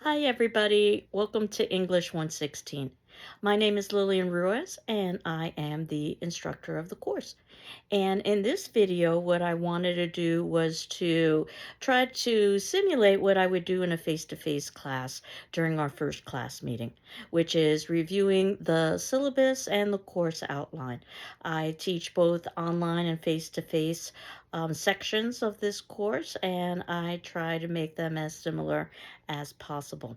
Hi, everybody. Welcome to English 116. My name is Lillian Ruiz, and I am the instructor of the course. And in this video, what I wanted to do was to try to simulate what I would do in a face-to-face class during our first class meeting, which is reviewing the syllabus and the course outline. I teach both online and face-to-face sections of this course, and I try to make them as similar as possible.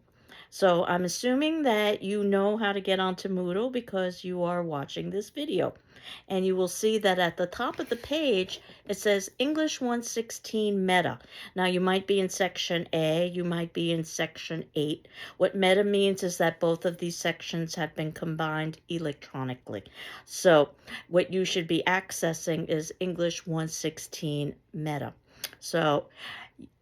So I'm assuming that you know how to get onto Moodle because you are watching this video. And you will see that at the top of the page, it says English 116 Meta. Now, you might be in section A, you might be in section 8. What meta means is that both of these sections have been combined electronically. So what you should be accessing is English 116 Meta. So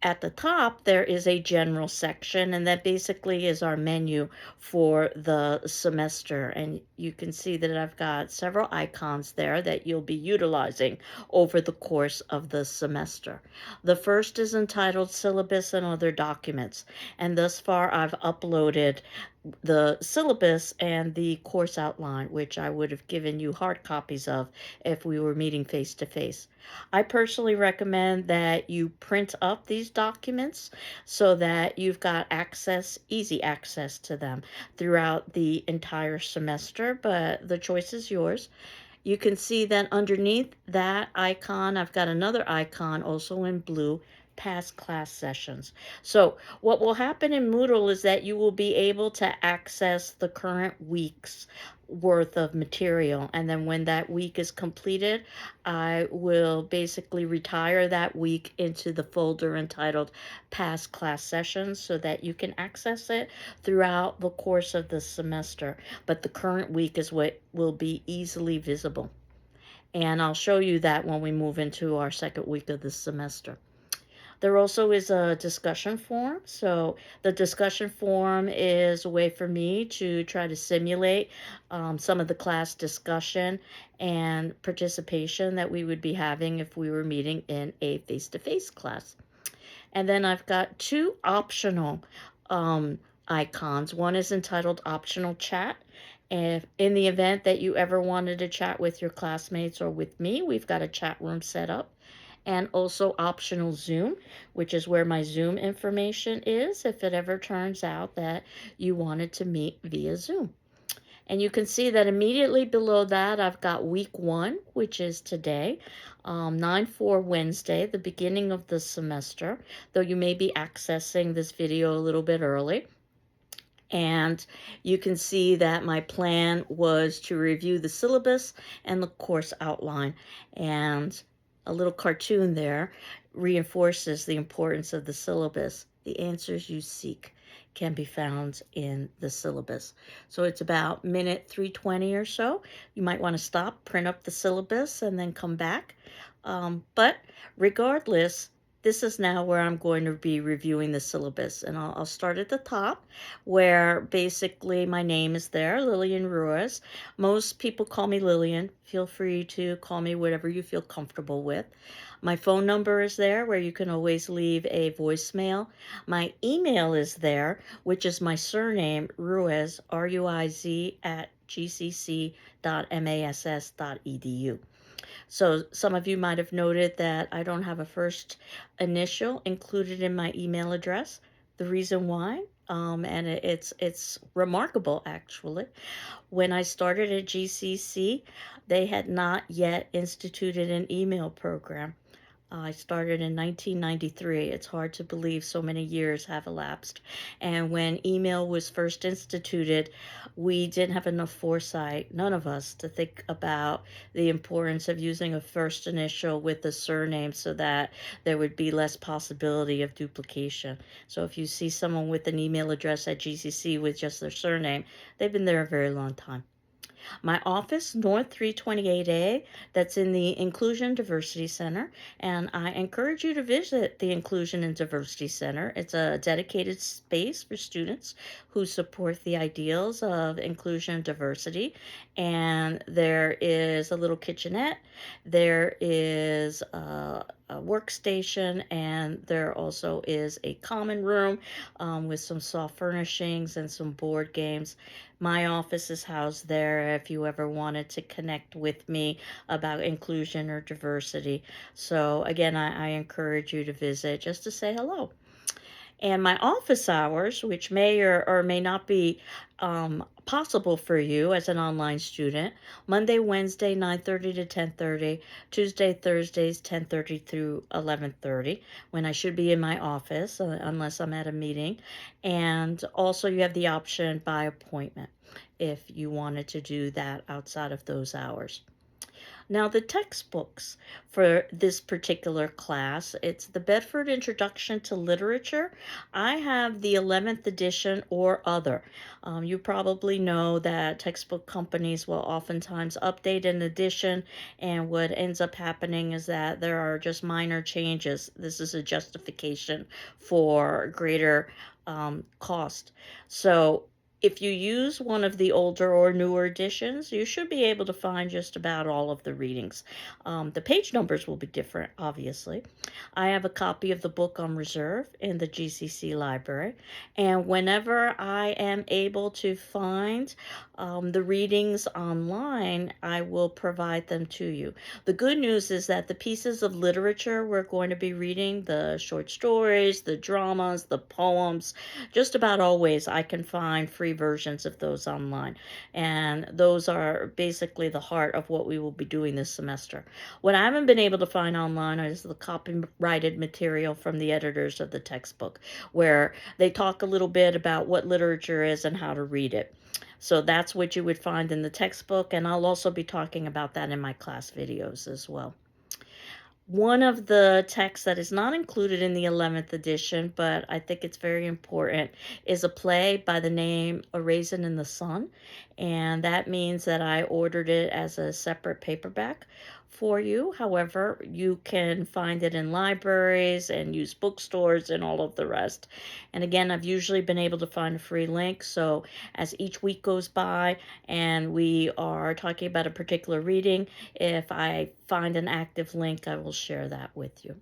at the top, there is a general section, and that basically is our menu for the semester. And you can see that I've got several icons there that you'll be utilizing over the course of the semester. The first is entitled Syllabus and Other Documents, and thus far I've uploaded the syllabus and the course outline, which I would have given you hard copies of if we were meeting face to face. I personally recommend that you print up these documents so that you've got access, easy access to them throughout the entire semester, but the choice is yours. You can see that underneath that icon, I've got another icon also in blue, past class sessions. So what will happen in Moodle is that you will be able to access the current week's worth of material. And then when that week is completed, I will basically retire that week into the folder entitled past class sessions so that you can access it throughout the course of the semester. But the current week is what will be easily visible. And I'll show you that when we move into our second week of the semester. There also is a discussion forum. So the discussion forum is a way for me to try to simulate some of the class discussion and participation that we would be having if we were meeting in a face-to-face class. And then I've got two optional icons. One is entitled Optional Chat. And in the event that you ever wanted to chat with your classmates or with me, we've got a chat room set up. And also optional Zoom, which is where my Zoom information is if it ever turns out that you wanted to meet via Zoom. And you can see that immediately below that, I've got week 1, which is today, 9/4 Wednesday, the beginning of the semester, though you may be accessing this video a little bit early. And you can see that my plan was to review the syllabus and the course outline. And a little cartoon there reinforces the importance of the syllabus. The answers you seek can be found in the syllabus. So it's about minute 320 or so. You might want to stop, print up the syllabus, and then come back. But regardless, this is now where I'm going to be reviewing the syllabus. And I'll start at the top where basically my name is there, Lillian Ruiz. Most people call me Lillian. Feel free to call me whatever you feel comfortable with. My phone number is there where you can always leave a voicemail. My email is there, which is my surname, Ruiz, R-U-I-Z, at gcc.mass.edu. So some of you might have noted that I don't have a first initial included in my email address. The reason why, and it's remarkable actually. When I started at GCC, they had not yet instituted an email program. I started in 1993. It's hard to believe so many years have elapsed. And when email was first instituted, we didn't have enough foresight, none of us, to think about the importance of using a first initial with a surname so that there would be less possibility of duplication. So if you see someone with an email address at GCC with just their surname, they've been there a very long time. My office, North 328A, that's in the Inclusion Diversity Center, and I encourage you to visit the Inclusion and Diversity Center. It's a dedicated space for students who support the ideals of inclusion and diversity, and there is a little kitchenette. There is workstation, and there also is a common room with some soft furnishings and some board games. My office is housed there if you ever wanted to connect with me about inclusion or diversity. So, again, I encourage you to visit just to say hello. And my office hours, which may or may not be possible for you as an online student, Monday, Wednesday, 9:30 to 10:30, Tuesday, Thursdays, 10:30 through 11:30, when I should be in my office, unless I'm at a meeting. And also you have the option by appointment if you wanted to do that outside of those hours. Now, the textbooks for this particular class, it's the Bedford Introduction to Literature. I have the 11th edition or other. You probably know that textbook companies will oftentimes update an edition, and what ends up happening is that there are just minor changes. This is a justification for greater cost. So if you use one of the older or newer editions, you should be able to find just about all of the readings. The page numbers will be different, obviously. I have a copy of the book on reserve in the GCC library, and whenever I am able to find the readings online, I will provide them to you. The good news is that the pieces of literature we're going to be reading, the short stories, the dramas, the poems, just about always I can find free versions of those online. And those are basically the heart of what we will be doing this semester. What I haven't been able to find online is the copyrighted material from the editors of the textbook, where they talk a little bit about what literature is and how to read it. So that's what you would find in the textbook, and I'll also be talking about that in my class videos as well. One of the texts that is not included in the 11th edition, but I think it's very important, is a play by the name A Raisin in the Sun. And that means that I ordered it as a separate paperback for you. However, you can find it in libraries and used bookstores and all of the rest. And again, I've usually been able to find a free link. So as each week goes by and we are talking about a particular reading, if I find an active link, I will share that with you.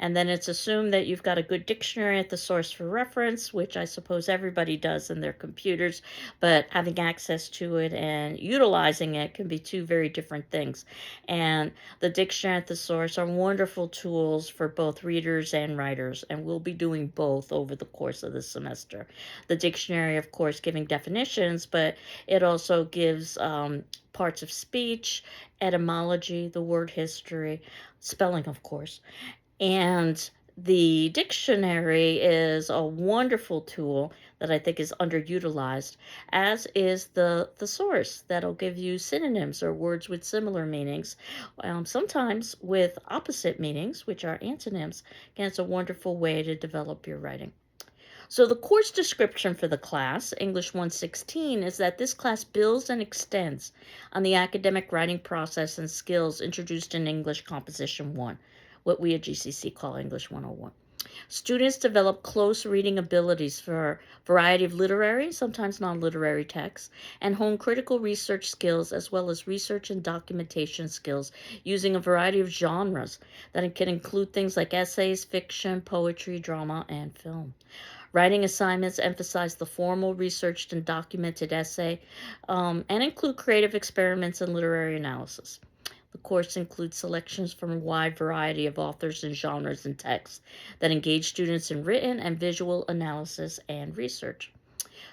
And then it's assumed that you've got a good dictionary at the source for reference, which I suppose everybody does in their computers, but having access to it and utilizing it can be two very different things. And the dictionary at the source are wonderful tools for both readers and writers, and we'll be doing both over the course of the semester. The dictionary, of course, giving definitions, but it also gives parts of speech, etymology, the word history, spelling, of course. And the dictionary is a wonderful tool that I think is underutilized, as is the thesaurus that'll give you synonyms or words with similar meanings, sometimes with opposite meanings, which are antonyms. Again, it's a wonderful way to develop your writing. So the course description for the class, English 116, is that this class builds and extends on the academic writing process and skills introduced in English Composition 1, what we at GCC call English 101. Students develop close reading abilities for a variety of literary, sometimes non-literary texts, and hone critical research skills as well as research and documentation skills using a variety of genres that can include things like essays, fiction, poetry, drama, and film. Writing assignments emphasize the formal, researched, and documented essay and include creative experiments and literary analysis. The course includes selections from a wide variety of authors and genres and texts that engage students in written and visual analysis and research.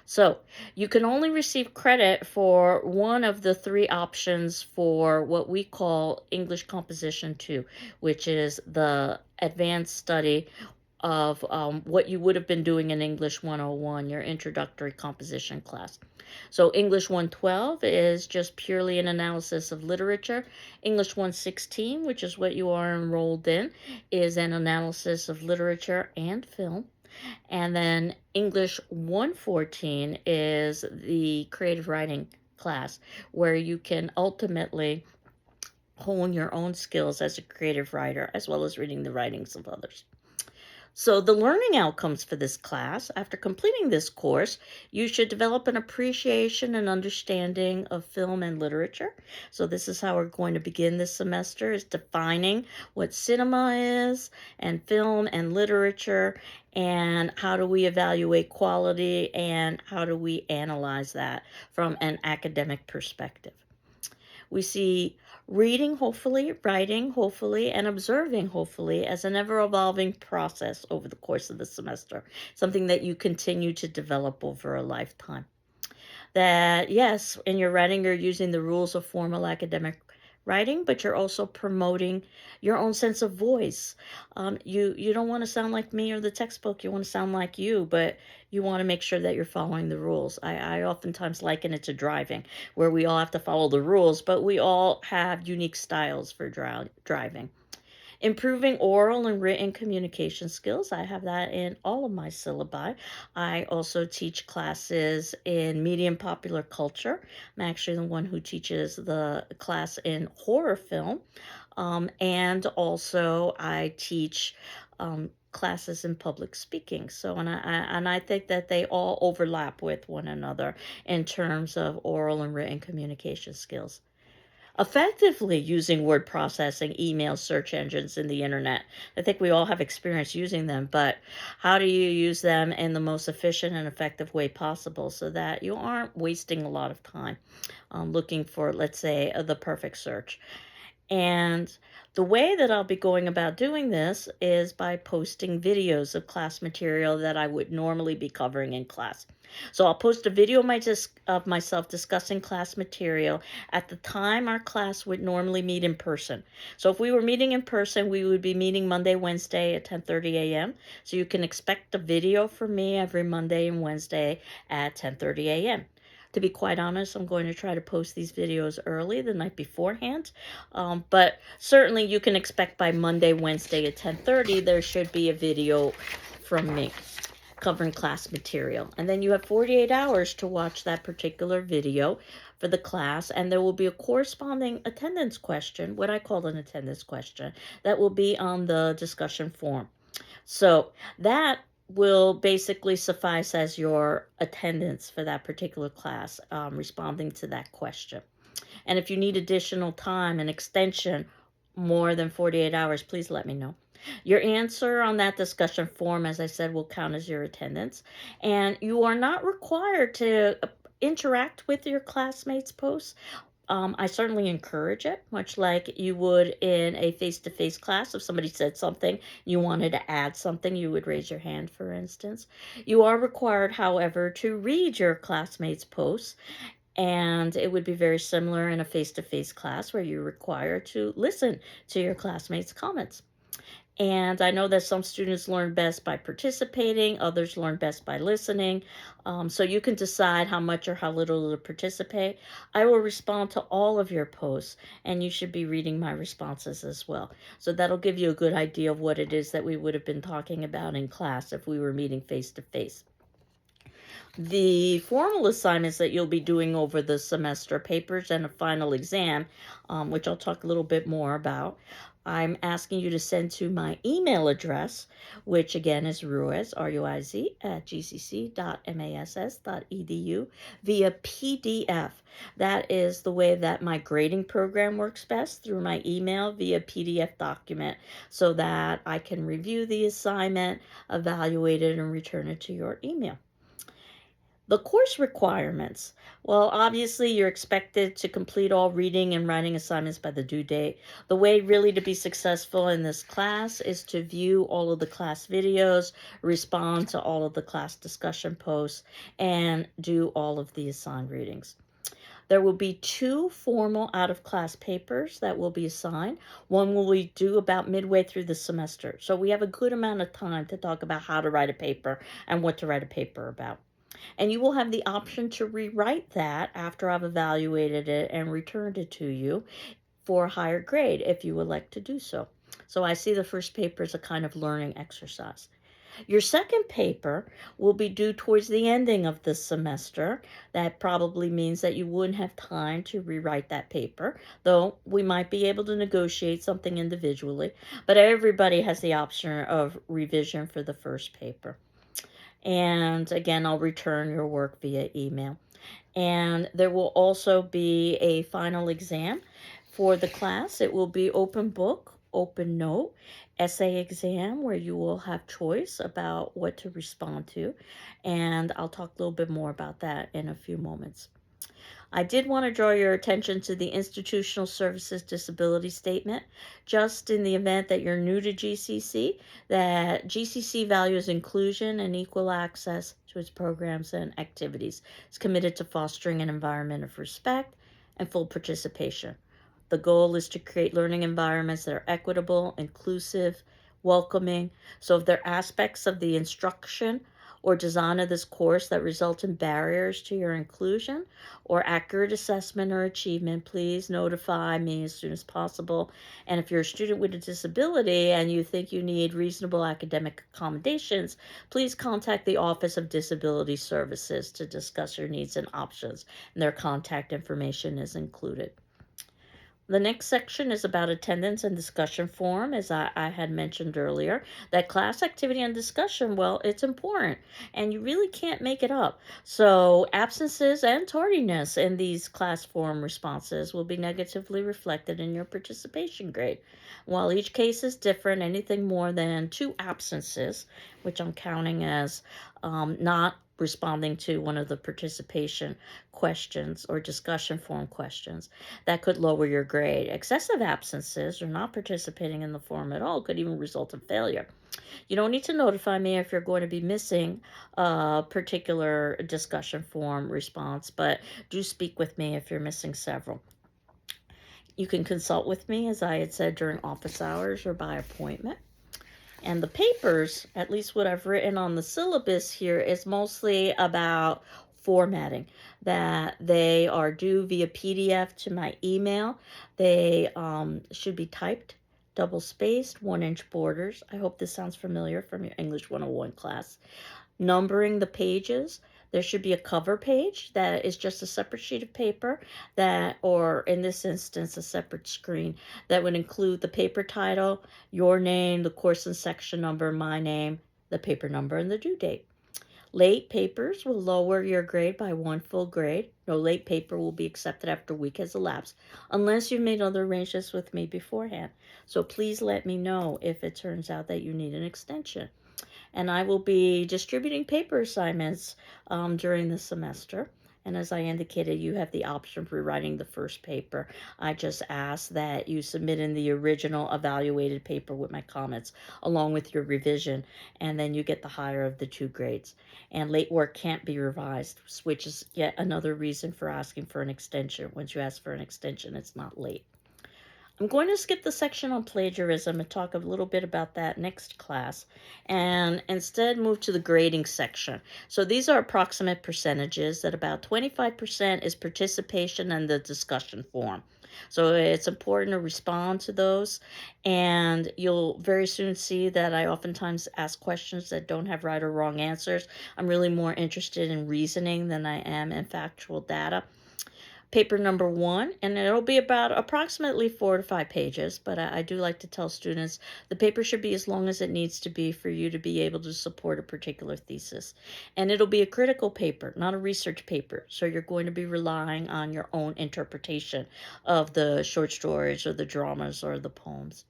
So you can only receive credit for one of the three options for what we call English Composition 2, which is the advanced study of what you would have been doing in English 101, your introductory composition class. So English 112 is just purely an analysis of literature. English 116, which is what you are enrolled in, is an analysis of literature and film. And then English 114 is the creative writing class, where you can ultimately hone your own skills as a creative writer, as well as reading the writings of others. So, the learning outcomes for this class, after completing this course, you should develop an appreciation and understanding of film and literature. So, this is how we're going to begin this semester is defining what cinema is and film and literature and how do we evaluate quality and how do we analyze that from an academic perspective. We see reading, hopefully, writing, hopefully, and observing, hopefully, as an ever evolving process over the course of the semester, something that you continue to develop over a lifetime. That, yes, in your writing, you're using the rules of formal academic writing, but you're also promoting your own sense of voice. You don't want to sound like me or the textbook. You want to sound like you, but you want to make sure that you're following the rules. I oftentimes liken it to driving, where we all have to follow the rules, but we all have unique styles for driving. Improving oral and written communication skills. I have that in all of my syllabi. I also teach classes in media and popular culture. I'm actually the one who teaches the class in horror film. And also I teach classes in public speaking. So, and I think that they all overlap with one another in terms of oral and written communication skills. Effectively using word processing, email, search engines, and the internet. I think we all have experience using them, but how do you use them in the most efficient and effective way possible so that you aren't wasting a lot of time looking for, let's say, the perfect search? And the way that I'll be going about doing this is by posting videos of class material that I would normally be covering in class. So I'll post a video of myself discussing class material at the time our class would normally meet in person. So if we were meeting in person, we would be meeting Monday, Wednesday at 10:30 a.m. So you can expect a video from me every Monday and Wednesday at 10:30 a.m. To be quite honest, I'm going to try to post these videos early the night beforehand. But certainly you can expect by Monday, Wednesday at 10:30, there should be a video from me covering class material. And then you have 48 hours to watch that particular video for the class, and there will be a corresponding attendance question, what I call an attendance question, that will be on the discussion form. So that will basically suffice as your attendance for that particular class, responding to that question. And if you need additional time and extension, more than 48 hours, please let me know. Your answer on that discussion form, as I said, will count as your attendance. And you are not required to interact with your classmates' posts. I certainly encourage it, much like you would in a face-to-face class. If somebody said something, you wanted to add something, you would raise your hand, for instance. You are required, however, to read your classmates' posts, and it would be very similar in a face-to-face class where you're required to listen to your classmates' comments. And I know that some students learn best by participating, others learn best by listening. So you can decide how much or how little to participate. I will respond to all of your posts, and you should be reading my responses as well. So that'll give you a good idea of what it is that we would have been talking about in class if we were meeting face to face. The formal assignments that you'll be doing over the semester, papers and a final exam, which I'll talk a little bit more about, I'm asking you to send to my email address, which again is Ruiz, R-U-I-Z, at gcc.mass.edu via PDF. That is the way that my grading program works best, through my email via PDF document, so that I can review the assignment, evaluate it, and return it to your email. The course requirements. Well, obviously, you're expected to complete all reading and writing assignments by the due date. The way really to be successful in this class is to view all of the class videos, respond to all of the class discussion posts, and do all of the assigned readings. There will be 2 formal out-of-class papers that will be assigned. One will be due about midway through the semester. So we have a good amount of time to talk about how to write a paper and what to write a paper about. And you will have the option to rewrite that after I've evaluated it and returned it to you for a higher grade if you would like to do so. So I see the first paper as a kind of learning exercise. Your second paper will be due towards the ending of the semester. That probably means that you wouldn't have time to rewrite that paper, though we might be able to negotiate something individually. But everybody has the option of revision for the first paper. And again, I'll return your work via email. And there will also be a final exam for the class. It will be open book, open note, essay exam where you will have choice about what to respond to. And I'll talk a little bit more about that in a few moments. I did want to draw your attention to the Institutional Services Disability Statement, just in the event that you're new to GCC, that GCC values inclusion and equal access to its programs and activities. It's committed to fostering an environment of respect and full participation. The goal is to create learning environments that are equitable, inclusive, welcoming. So if there are aspects of the instruction or design of this course that result in barriers to your inclusion or accurate assessment or achievement, please notify me as soon as possible. And if you're a student with a disability and you think you need reasonable academic accommodations, please contact the Office of Disability Services to discuss your needs and options. And their contact information is included. The next section is about attendance and discussion forum, as I had mentioned earlier. That class activity and discussion, well, it's important, and you really can't make it up. So absences and tardiness in these class forum responses will be negatively reflected in your participation grade. While each case is different, anything more than 2 absences, which I'm counting as not responding to one of the participation questions or discussion forum questions, that could lower your grade. Excessive absences or not participating in the forum at all could even result in failure. You don't need to notify me if you're going to be missing a particular discussion forum response, but do speak with me if you're missing several. You can consult with me, as I had said, during office hours or by appointment. And the papers, at least what I've written on the syllabus here, is mostly about formatting, that they are due via PDF to my email. They should be typed, double spaced, 1-inch borders. I hope this sounds familiar from your English 101 class. Numbering the pages. There should be a cover page that is just a separate sheet of paper that, or in this instance, a separate screen that would include the paper title, your name, the course and section number, my name, the paper number, and the due date. Late papers will lower your grade by 1 full grade. No late paper will be accepted after a week has elapsed, unless you've made other arrangements with me beforehand. So please let me know if it turns out that you need an extension. And I will be distributing paper assignments during the semester. And as I indicated, you have the option for writing the first paper. I just ask that you submit in the original evaluated paper with my comments, along with your revision, and then you get the higher of the 2 grades. And late work can't be revised, which is yet another reason for asking for an extension. Once you ask for an extension, it's not late. I'm going to skip the section on plagiarism and talk a little bit about that next class, and instead move to the grading section. So these are approximate percentages, that about 25% is participation in the discussion forum. So it's important to respond to those, and you'll very soon see that I oftentimes ask questions that don't have right or wrong answers. I'm really more interested in reasoning than I am in factual data. Paper number 1, and it'll be about approximately 4 to 5 pages, but I do like to tell students the paper should be as long as it needs to be for you to be able to support a particular thesis. And it'll be a critical paper, not a research paper, so you're going to be relying on your own interpretation of the short stories or the dramas or the poems.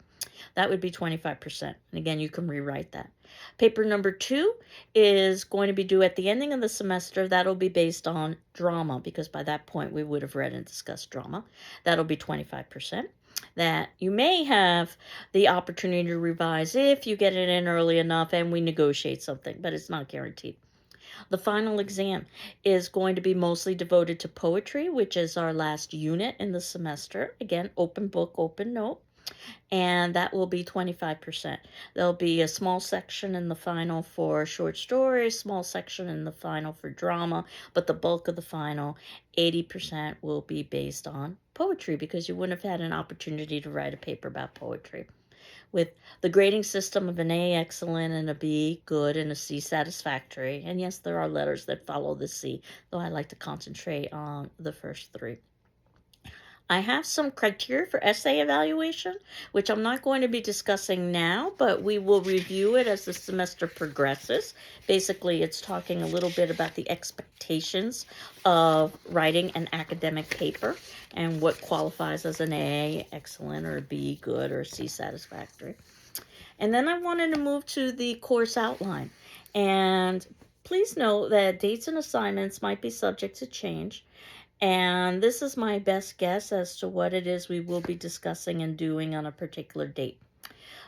That would be 25%. And again, you can rewrite that. Paper number 2 is going to be due at the ending of the semester. That'll be based on drama, because by that point we would have read and discussed drama. That'll be 25%. That you may have the opportunity to revise if you get it in early enough and we negotiate something, but it's not guaranteed. The final exam is going to be mostly devoted to poetry, which is our last unit in the semester. Again, open book, open note. And that will be 25%. There'll be a small section in the final for short stories, small section in the final for drama, but the bulk of the final, 80%, will be based on poetry, because you wouldn't have had an opportunity to write a paper about poetry. with the grading system of an A, excellent, and a B, good, and a C, satisfactory. And yes, there are letters that follow the C, though I like to concentrate on the first three. I have some criteria for essay evaluation, which I'm not going to be discussing now, but we will review it as the semester progresses. Basically, it's talking a little bit about the expectations of writing an academic paper and what qualifies as an A, excellent, or a B, good, or a C, satisfactory. And then I wanted to move to the course outline. And please note that dates and assignments might be subject to change. And this is my best guess as to what it is we will be discussing and doing on a particular date.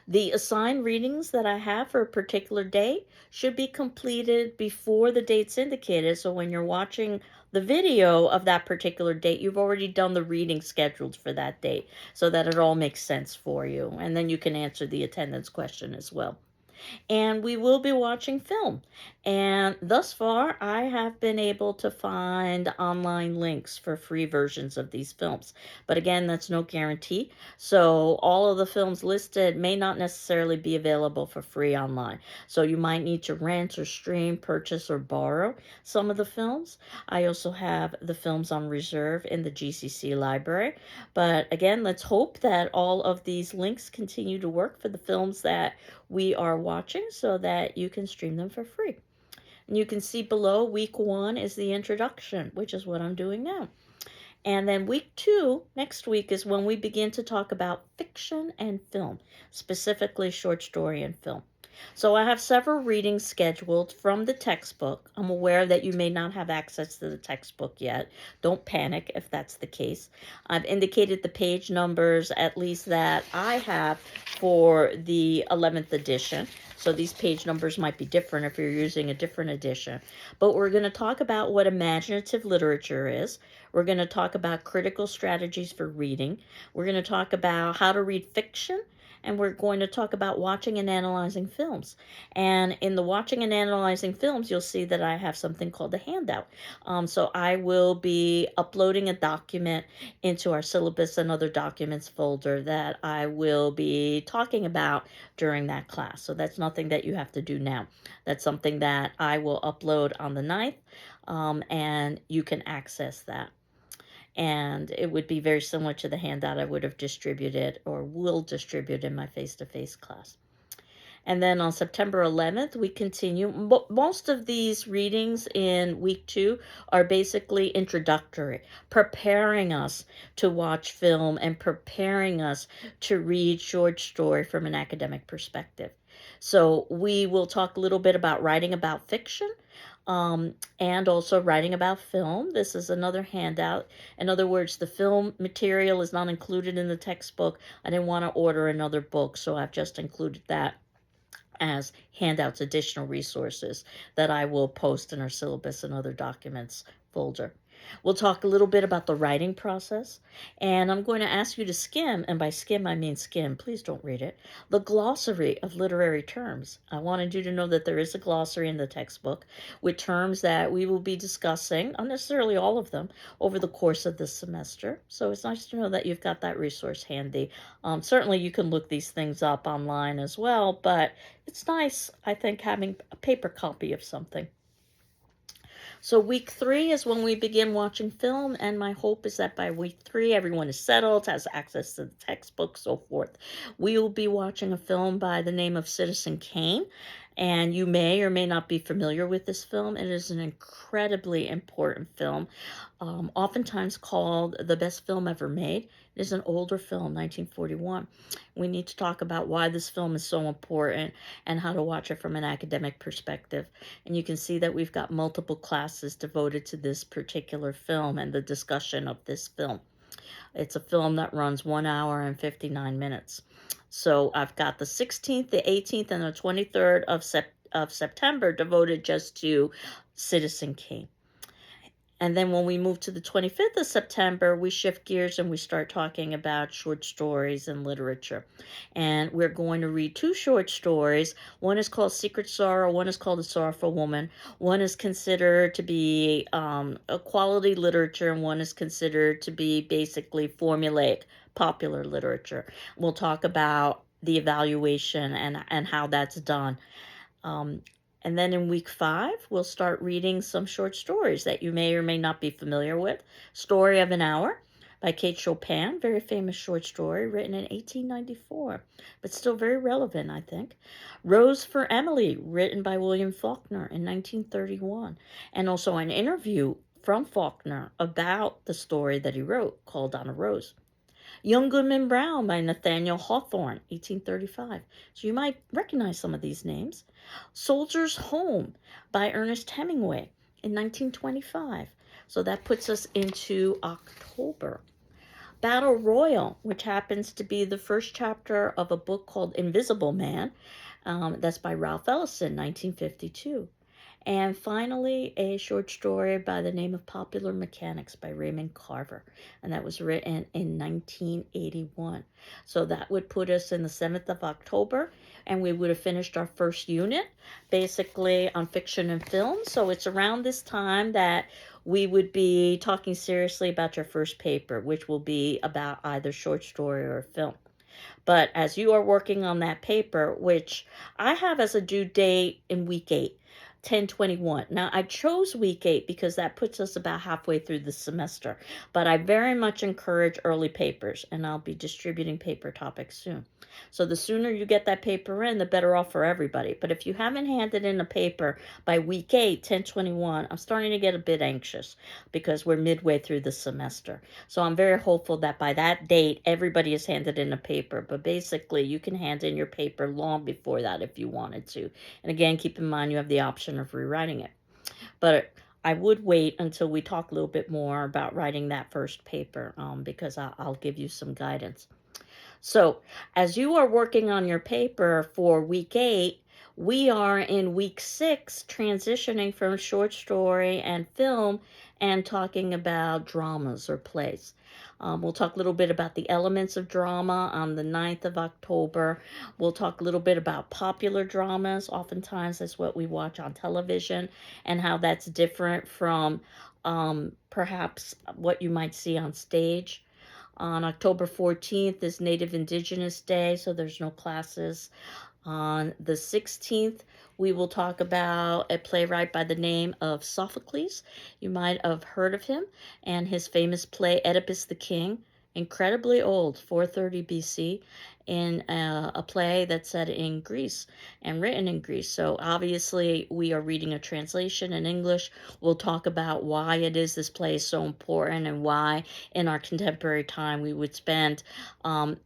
The assigned readings that I have for a particular date should be completed before the date's indicated. So when you're watching the video of that particular date, you've already done the reading scheduled for that date so that it all makes sense for you. And then you can answer the attendance question as well. And we will be watching film. And thus far, I have been able to find online links for free versions of these films. But again, that's no guarantee. So all of the films listed may not necessarily be available for free online. So you might need to rent or stream, purchase, or borrow some of the films. I also have the films on reserve in the GCC library. But again, let's hope that all of these links continue to work for the films that we are watching so that you can stream them for free. And you can see below week 1 is the introduction, which is what I'm doing now. And then week 2, next week, is when we begin to talk about fiction and film, specifically short story and film. So I have several readings scheduled from the textbook. I'm aware that you may not have access to the textbook yet. Don't panic if that's the case. I've indicated the page numbers, at least that I have, for the 11th edition. So these page numbers might be different if you're using a different edition. But we're going to talk about what imaginative literature is. We're going to talk about critical strategies for reading. We're going to talk about how to read fiction. And we're going to talk about watching and analyzing films. And in the watching and analyzing films, you'll see that I have something called a handout. So I will be uploading a document into our syllabus and other documents folder that I will be talking about during that class. So that's nothing that you have to do now. That's something that I will upload on the 9th, and you can access that. And it would be very similar to the handout I would have distributed or will distribute in my face-to-face class. And then on September 11th, we continue. Most of these readings in week 2 are basically introductory, preparing us to watch film and preparing us to read short story from an academic perspective. So we will talk a little bit about writing about fiction, and also writing about film. This is another handout. In other words, the film material is not included in the textbook. I didn't want to order another book, so I've just included that as handouts, additional resources that I will post in our syllabus and other documents folder. We'll talk a little bit about the writing process, and I'm going to ask you to skim, and by skim I mean skim, please don't read it, the glossary of literary terms. I wanted you to know that there is a glossary in the textbook with terms that we will be discussing, not necessarily all of them, over the course of this semester. So it's nice to know that you've got that resource handy. Certainly you can look these things up online as well, but it's nice, I think, having a paper copy of something. So week 3 is when we begin watching film, and my hope is that by week 3, everyone is settled, has access to the textbook, so forth. We will be watching a film by the name of Citizen Kane, and you may or may not be familiar with this film. It is an incredibly important film, oftentimes called the best film ever made. It is an older film, 1941. We need to talk about why this film is so important and how to watch it from an academic perspective. And you can see that we've got multiple classes devoted to this particular film and the discussion of this film. It's a film that runs 1 hour and 59 minutes. So I've got the 16th, the 18th, and the 23rd of September devoted just to Citizen Kane. And then when we move to the 25th of September, we shift gears and we start talking about short stories and literature. And we're going to read 2 short stories. One is called Secret Sorrow. One is called A Sorrowful Woman. One is considered to be a quality literature, and one is considered to be basically formulaic, popular literature. We'll talk about the evaluation and how that's done. Um, and then in week 5, we'll start reading some short stories that you may or may not be familiar with. Story of an Hour by Kate Chopin, very famous short story written in 1894, but still very relevant, I think. Rose for Emily, written by William Faulkner in 1931, and also an interview from Faulkner about the story that he wrote called On a Rose. Young Goodman Brown by Nathaniel Hawthorne, 1835. So you might recognize some of these names. Soldier's Home by Ernest Hemingway in 1925. So that puts us into October. Battle Royal, which happens to be the first chapter of a book called Invisible Man. That's by Ralph Ellison, 1952. And finally, a short story by the name of Popular Mechanics by Raymond Carver. And that was written in 1981. So that would put us in the 7th of October. And we would have finished our first unit, basically on fiction and film. So it's around this time that we would be talking seriously about your first paper, which will be about either short story or film. But as you are working on that paper, which I have as a due date in week 8, 10/21. Now, I chose week 8 because that puts us about halfway through the semester, but I very much encourage early papers, and I'll be distributing paper topics soon. So the sooner you get that paper in, the better off for everybody. But if you haven't handed in a paper by week 8, 10/21, I'm starting to get a bit anxious because we're midway through the semester. So I'm very hopeful that by that date, everybody has handed in a paper. But basically, you can hand in your paper long before that if you wanted to. And again, keep in mind you have the option of rewriting it. But I would wait until we talk a little bit more about writing that first paper because I'll give you some guidance. So as you are working on your paper for week 8, we are in week 6 transitioning from short story and film and talking about dramas or plays. We'll talk a little bit about the elements of drama on the 9th of October. We'll talk a little bit about popular dramas. Oftentimes that's what we watch on television and how that's different from perhaps what you might see on stage. On October 14th is Native Indigenous Day, so there's no classes. On the 16th, we will talk about a playwright by the name of Sophocles. You might have heard of him and his famous play Oedipus the King, incredibly old, 430 BC, in a play that's set in Greece and written in Greece. So obviously we are reading a translation in English. We'll talk about why it is this play is so important and why in our contemporary time we would spend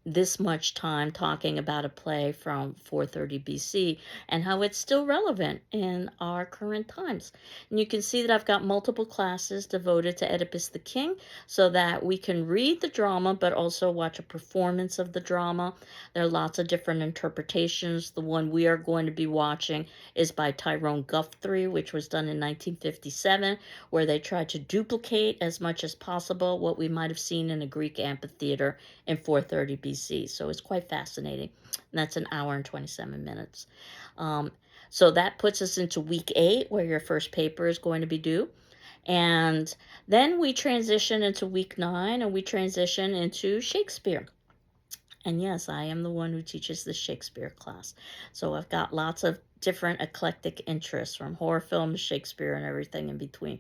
this much time talking about a play from 430 BC and how it's still relevant in our current times. And you can see that I've got multiple classes devoted to Oedipus the King so that we can read the drama but also watch a performance of the drama. There are lots of different interpretations. The one we are going to be watching is by Tyrone Guthrie, which was done in 1957, where they tried to duplicate as much as possible what we might have seen in a Greek amphitheater in 430 BC. So it's quite fascinating. And that's an hour and 27 minutes. So that puts us into week 8, where your first paper is going to be due. And then we transition into week 9, and we transition into Shakespeare. And yes, I am the one who teaches the Shakespeare class. So I've got lots of different eclectic interests, from horror films, Shakespeare, and everything in between.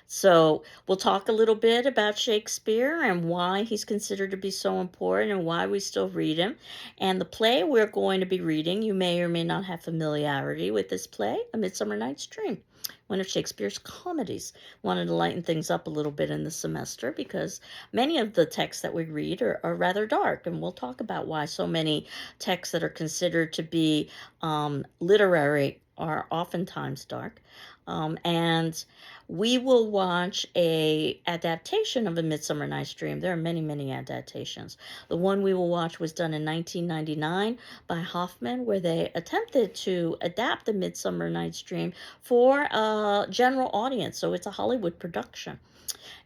So we'll talk a little bit about Shakespeare and why he's considered to be so important and why we still read him. And the play we're going to be reading, you may or may not have familiarity with this play, A Midsummer Night's Dream, one of Shakespeare's comedies. Wanted to lighten things up a little bit in the semester because many of the texts that we read are rather dark, and we'll talk about why so many texts that are considered to be literary are oftentimes dark. And we will watch a adaptation of A Midsummer Night's Dream. There are many, many adaptations. The one we will watch was done in 1999 by Hoffman, where they attempted to adapt A Midsummer Night's Dream for a general audience. So it's a Hollywood production.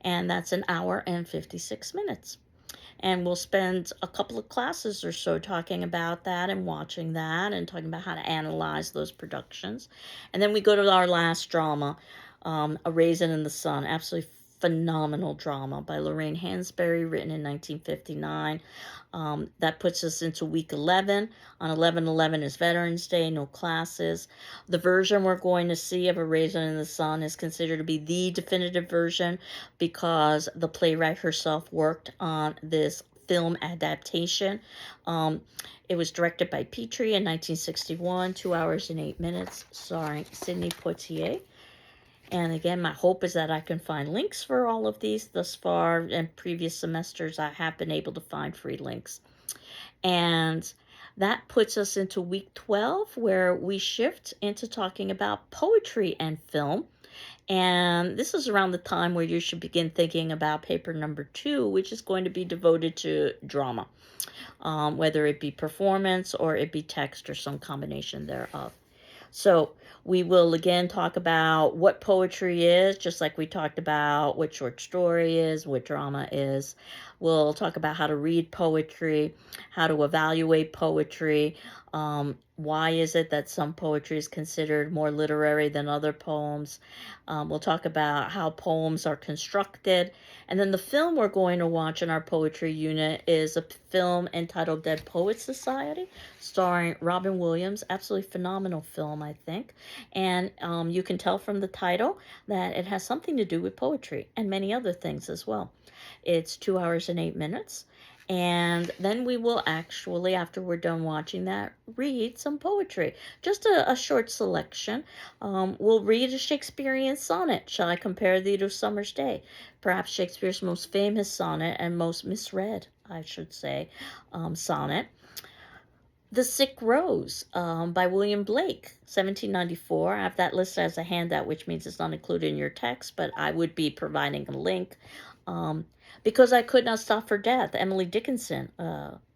And that's an hour and 56 minutes. And we'll spend a couple of classes or so talking about that and watching that and talking about how to analyze those productions. And then we go to our last drama, A Raisin in the Sun. Absolutely phenomenal drama by Lorraine Hansberry, written in 1959. That puts us into week 11. On 11/11 is Veterans Day, no classes. The version we're going to see of A Raisin in the Sun is considered to be the definitive version because the playwright herself worked on this film adaptation. Um, it was directed by Petrie in 1961, 2 hours and 8 minutes, starring Sidney Poitier. And again, my hope is that I can find links for all of these. Thus far, in previous semesters, I have been able to find free links. And that puts us into week 12, where we shift into talking about poetry and film. And this is around the time where you should begin thinking about paper number 2, which is going to be devoted to drama, whether it be performance or it be text or some combination thereof. So we will again talk about what poetry is, just like we talked about what short story is, what drama is. We'll talk about how to read poetry, how to evaluate poetry. Why is it that some poetry is considered more literary than other poems? We'll talk about how poems are constructed. And then the film we're going to watch in our poetry unit is a film entitled Dead Poets Society, starring Robin Williams. Absolutely phenomenal film, I think. And you can tell from the title that it has something to do with poetry and many other things as well. It's 2 hours and 8 minutes. And then we will actually, after we're done watching that, read some poetry. Just a short selection. We'll read a Shakespearean sonnet. Shall I compare thee to summer's day? Perhaps Shakespeare's most famous sonnet and most misread, I should say, sonnet. The Sick Rose by William Blake, 1794. I have that listed as a handout, which means it's not included in your text, but I would be providing a link. Because I Could Not Stop for Death, Emily Dickinson,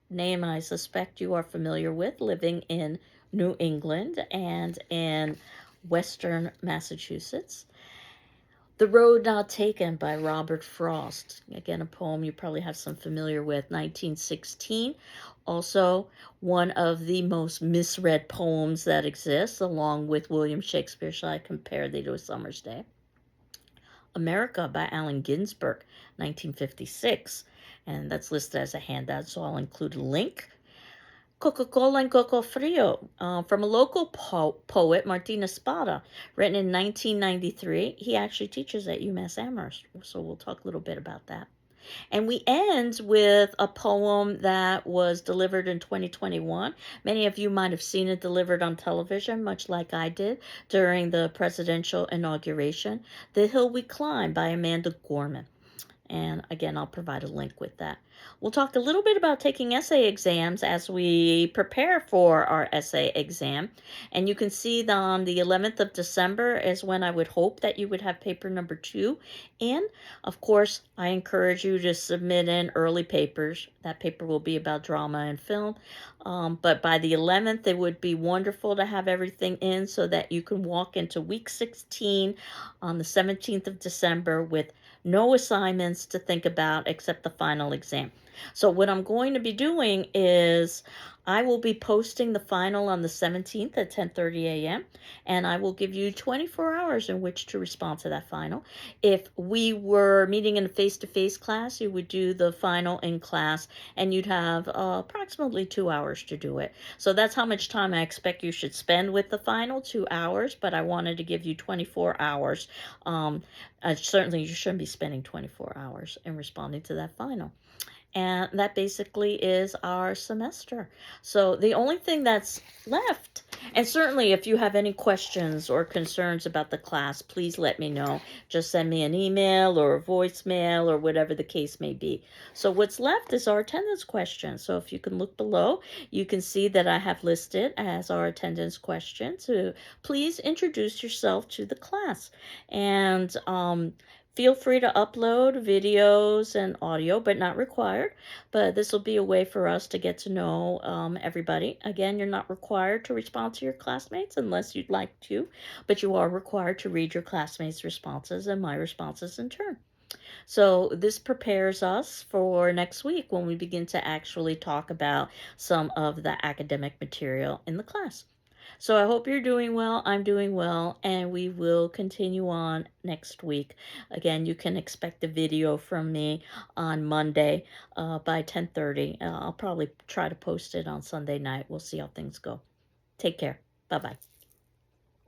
name I suspect you are familiar with, living in New England and in Western Massachusetts. The Road Not Taken by Robert Frost. Again, a poem you probably have some familiar with, 1916. Also, one of the most misread poems that exists, along with William Shakespeare, Shall I Compare Thee to a Summer's Day? America by Allen Ginsberg, 1956. And that's listed as a handout, so I'll include a link. Coca-Cola and Coco Frio, from a local poet, Martina Spada, written in 1993. He actually teaches at UMass Amherst, so we'll talk a little bit about that. And we end with a poem that was delivered in 2021. Many of you might have seen it delivered on television, much like I did during the presidential inauguration. The Hill We Climb by Amanda Gorman. And again, I'll provide a link with that. We'll talk a little bit about taking essay exams as we prepare for our essay exam. And you can see that on the 11th of December is when I would hope that you would have paper number 2 in. Of course, I encourage you to submit in early papers. That paper will be about drama and film. But by the 11th, it would be wonderful to have everything in so that you can walk into week 16 on the 17th of December with no assignments to think about except the final exam. So what I'm going to be doing is I will be posting the final on the 17th at 10:30 a.m. and I will give you 24 hours in which to respond to that final. If we were meeting in a face-to-face class, you would do the final in class and you'd have approximately 2 hours to do it. So that's how much time I expect you should spend with the final, 2 hours, but I wanted to give you 24 hours. Certainly you shouldn't be spending 24 hours in responding to that final. And that basically is our semester. So the only thing that's left, and certainly if you have any questions or concerns about the class, please let me know. Just send me an email or a voicemail or whatever the case may be. So what's left is our attendance question. So if you can look below, you can see that I have listed as our attendance question to please introduce yourself to the class. And feel free to upload videos and audio, but not required. But this will be a way for us to get to know everybody. Again, you're not required to respond to your classmates unless you'd like to, but you are required to read your classmates' responses and my responses in turn. So this prepares us for next week when we begin to actually talk about some of the academic material in the class. So I hope you're doing well. I'm doing well, and we will continue on next week. Again, you can expect a video from me on Monday by 10:30. I'll probably try to post it on Sunday night. We'll see how things go. Take care. Bye bye.